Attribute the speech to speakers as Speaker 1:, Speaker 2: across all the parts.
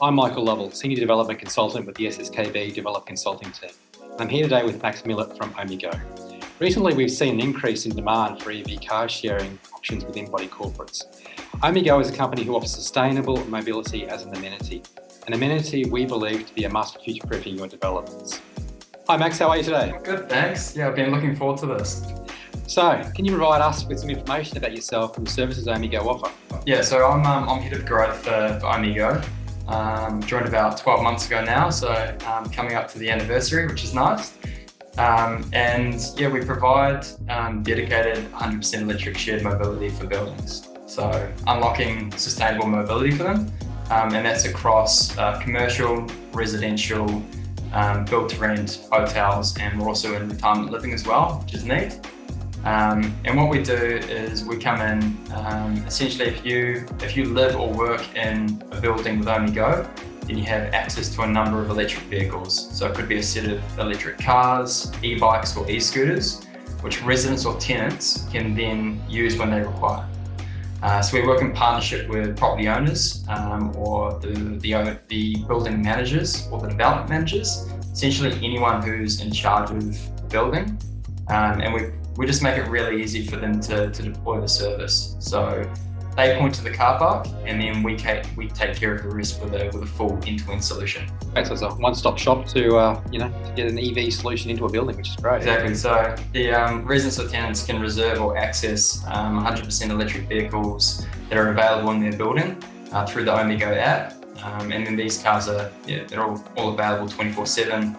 Speaker 1: I'm Michael Lovell, Senior Development Consultant with the SSKB Developer Consulting team. I'm here today with Max Millett from Ohmie GO. Recently, we've seen an increase in demand for EV car sharing options within body corporates. Ohmie GO is a company who offers sustainable mobility as an amenity. An amenity we believe to be a must for future-proofing your developments. Hi Max, how are you today?
Speaker 2: Good, thanks. Yeah, I've been looking forward to this.
Speaker 1: So, can you provide us with some information about yourself and the services Ohmie GO offer?
Speaker 2: Yeah, so I'm head of growth for Ohmie GO. Joined about 12 months ago now, so coming up to the anniversary, which is nice. And yeah, we provide dedicated 100% electric shared mobility for buildings. So unlocking sustainable mobility for them, and that's across commercial, residential, build to rent, hotels, and we're also in retirement living as well, which is neat. And what we do is we come in, essentially if you live or work in a building with Ohmie GO, then you have access to a number of electric vehicles. So it could be a set of electric cars, e-bikes or e-scooters, which residents or tenants can then use when they require. So we work in partnership with property owners or the building managers or the development managers, essentially anyone who's in charge of the building. And we just make it really easy for them to deploy the service. So they point to the car park and then we take care of the rest with a full end-to-end solution.
Speaker 1: Okay, so it's a one-stop shop to get an EV solution into a building, which is great.
Speaker 2: Exactly. So the residents or tenants can reserve or access 100% electric vehicles that are available in their building through the Ohmie GO app. And then these cars are they're all available 24/7,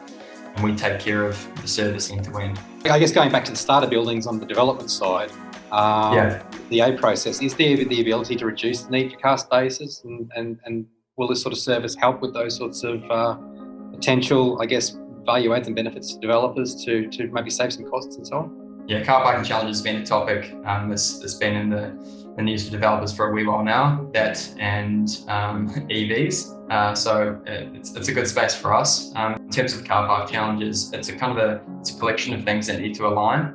Speaker 2: and we take care of the service end to end.
Speaker 1: I guess going back to the starter buildings on the development side, the A process, is there the ability to reduce the need for car spaces, and will this sort of service help with those sorts of potential, I guess, value adds and benefits to developers to maybe save some costs and so on?
Speaker 2: Yeah, car parking challenge has been a topic that's been in the news for developers for a wee while now, that and EVs. So it's a good space for us. In terms of car park challenges, it's a collection of things that need to align.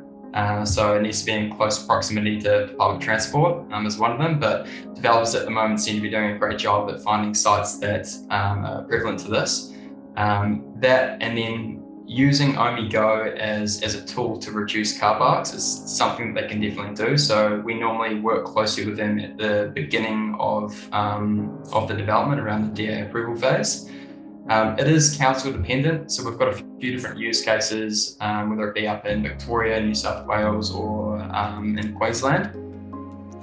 Speaker 2: So it needs to be in close proximity to public transport is one of them, but developers at the moment seem to be doing a great job at finding sites that are prevalent to this. That and then using Ohmie GO as a tool to reduce car parks is something that they can definitely do. So we normally work closely with them at the beginning of the development around the DA approval phase. It is council dependent, so we've got a few different use cases, whether it be up in Victoria, New South Wales, or in Queensland.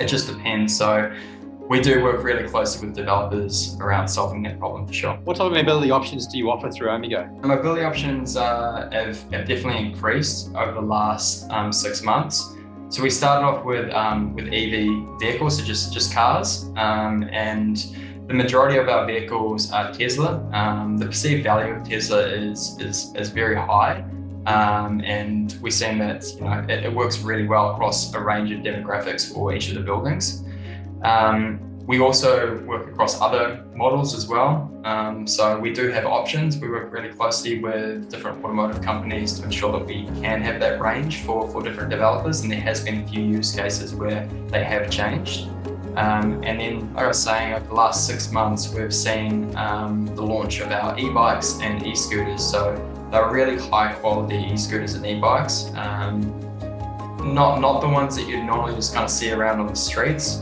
Speaker 2: It just depends. So we do work really closely with developers around solving that problem for sure.
Speaker 1: What type of mobility options do you offer through Ohmie GO?
Speaker 2: The mobility options have definitely increased over the last 6 months. So we started off with EV vehicles, so just cars, and the majority of our vehicles are Tesla. The perceived value of Tesla is very high, and we're seeing that it works really well across a range of demographics for each of the buildings. We also work across other models as well. So we do have options. We work really closely with different automotive companies to ensure that we can have that range for different developers, and there has been a few use cases where they have changed. And then, like I was saying, over the last 6 months, we've seen the launch of our e-bikes and e-scooters. So they're really high quality e-scooters and e-bikes. Not the ones that you'd normally just kind of see around on the streets.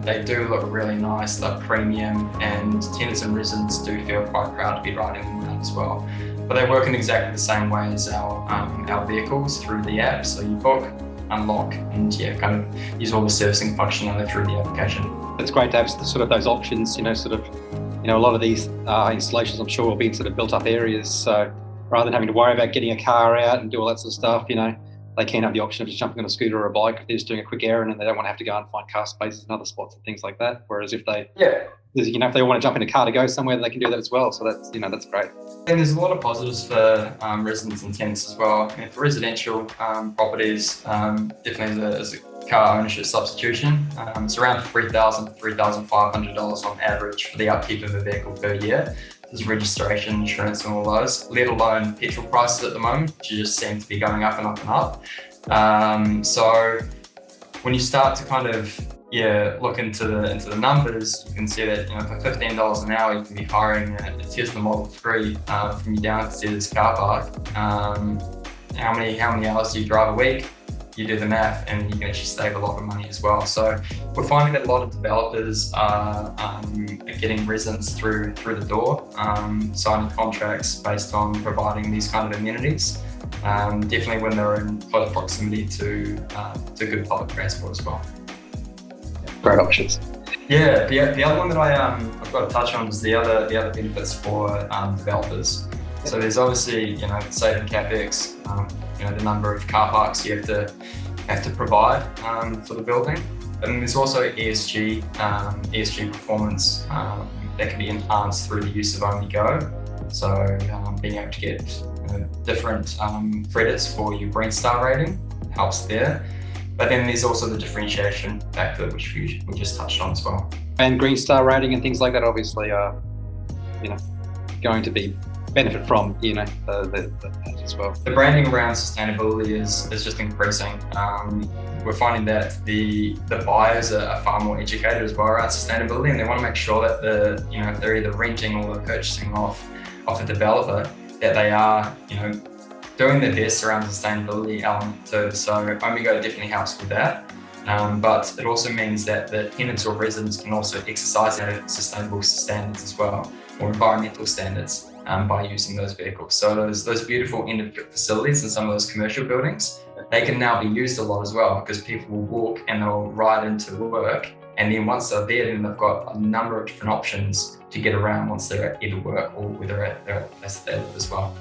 Speaker 2: They do look really nice, they're premium, and tenants and residents do feel quite proud to be riding them around as well. But they work in exactly the same way as our vehicles through the app. So you book, unlock, and kind of use all the servicing functionality through the application.
Speaker 1: It's great to have sort of those options, a lot of these installations I'm sure will be in sort of built up areas. So rather than having to worry about getting a car out and do all that sort of stuff, they can have the option of just jumping on a scooter or a bike if they're just doing a quick errand and they don't want to have to go and find car spaces in other spots and things like that. Whereas if they if they want to jump in a car to go somewhere, they can do that as well. So that's great.
Speaker 2: And there's a lot of positives for residents and tenants as well. And for residential properties, definitely as a car ownership substitution. It's around $3,000 to $3,500 on average for the upkeep of a vehicle per year. There's registration, insurance, and all those, let alone petrol prices at the moment, which just seem to be going up and up and up. So when you start to kind of look into the numbers, you can see that for $15 an hour, you can be hiring a Tesla Model 3 from your downstairs car park. How many hours do you drive a week? You do the math, and you can actually save a lot of money as well. So we're finding that a lot of developers are getting residents through the door, signing contracts based on providing these kind of amenities. Definitely when they're in close proximity to good public transport as well.
Speaker 1: Great options.
Speaker 2: Yeah, the other one that I've got to touch on is the other benefits for developers. So there's obviously saving capex, the number of car parks you have to provide for the building. But then there's also ESG performance that can be enhanced through the use of Ohmie GO. So being able to get different credits for your Green Star rating helps there. But then there's also the differentiation factor, which we just touched on as well.
Speaker 1: And Green Star rating and things like that obviously are, going to be benefit from, that as well.
Speaker 2: The branding around sustainability is just increasing. We're finding that the buyers are far more educated as well around sustainability, and they want to make sure that if they're either renting or they're purchasing off a developer, that they are, doing their best around the sustainability element too. So Ohmie GO definitely helps with that. But it also means that the tenants or residents can also exercise their sustainable standards as well, or environmental standards, by using those vehicles. So those beautiful end-of-trip facilities in some of those commercial buildings, they can now be used a lot as well, because people will walk and they'll ride into work. And then once they're there, then they've got a number of different options to get around once they're at either work or whether they're at the place that they live as well.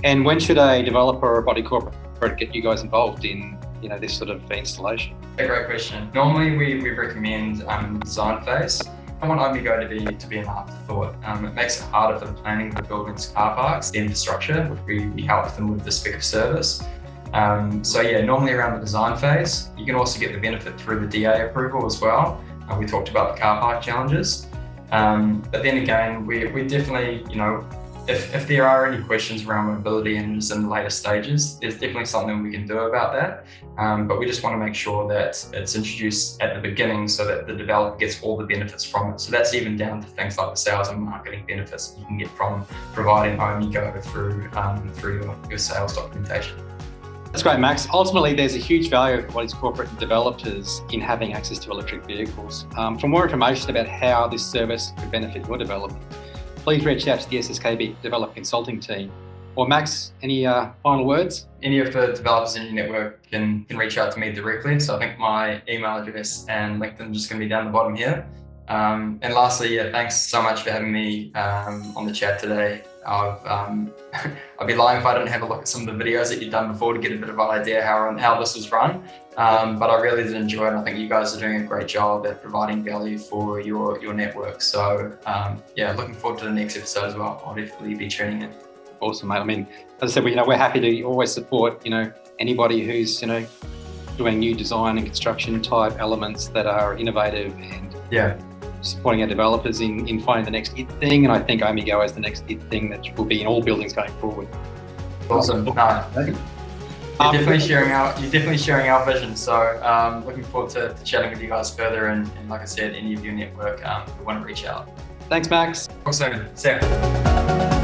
Speaker 1: And when should a developer or a body corporate get you guys involved in this sort of installation?
Speaker 2: A great question. Normally we recommend design phase. I want Ohmie GO to be an afterthought. It makes it harder for the planning of the building's car parks, the infrastructure, which we help them with the spec of service. Normally around the design phase. You can also get the benefit through the DA approval as well. We talked about the car park challenges. But then again, we definitely, if there are any questions around mobility and it's in the later stages, there's definitely something we can do about that. But we just want to make sure that it's introduced at the beginning so that the developer gets all the benefits from it. So that's even down to things like the sales and marketing benefits you can get from providing Ohmie GO through your sales documentation.
Speaker 1: That's great, Max. Ultimately, there's a huge value for bodies corporate and developers in having access to electric vehicles. For more information about how this service could benefit your development, please reach out to the SSKB Developer Consulting team. Or Max, any final words?
Speaker 2: Any of the developers in your network can reach out to me directly. So I think my email address and LinkedIn are just going to be down the bottom here. And lastly, thanks so much for having me on the chat today. I'd be lying if I didn't have a look at some of the videos that you've done before to get a bit of an idea how this was run. But I really did enjoy it, and I think you guys are doing a great job at providing value for your network. So looking forward to the next episode as well. I'll definitely be tuning in.
Speaker 1: Awesome, mate. I mean, as I said, we're happy to always support anybody who's doing new design and construction type elements that are innovative and supporting our developers in finding the next hit thing. And I think Ohmie GO is the next hit thing that will be in all buildings going forward.
Speaker 2: Awesome. You're definitely sharing our vision. So looking forward to chatting with you guys further. And like I said, any of your network who want to reach out.
Speaker 1: Thanks, Max.
Speaker 2: Talk soon. See ya.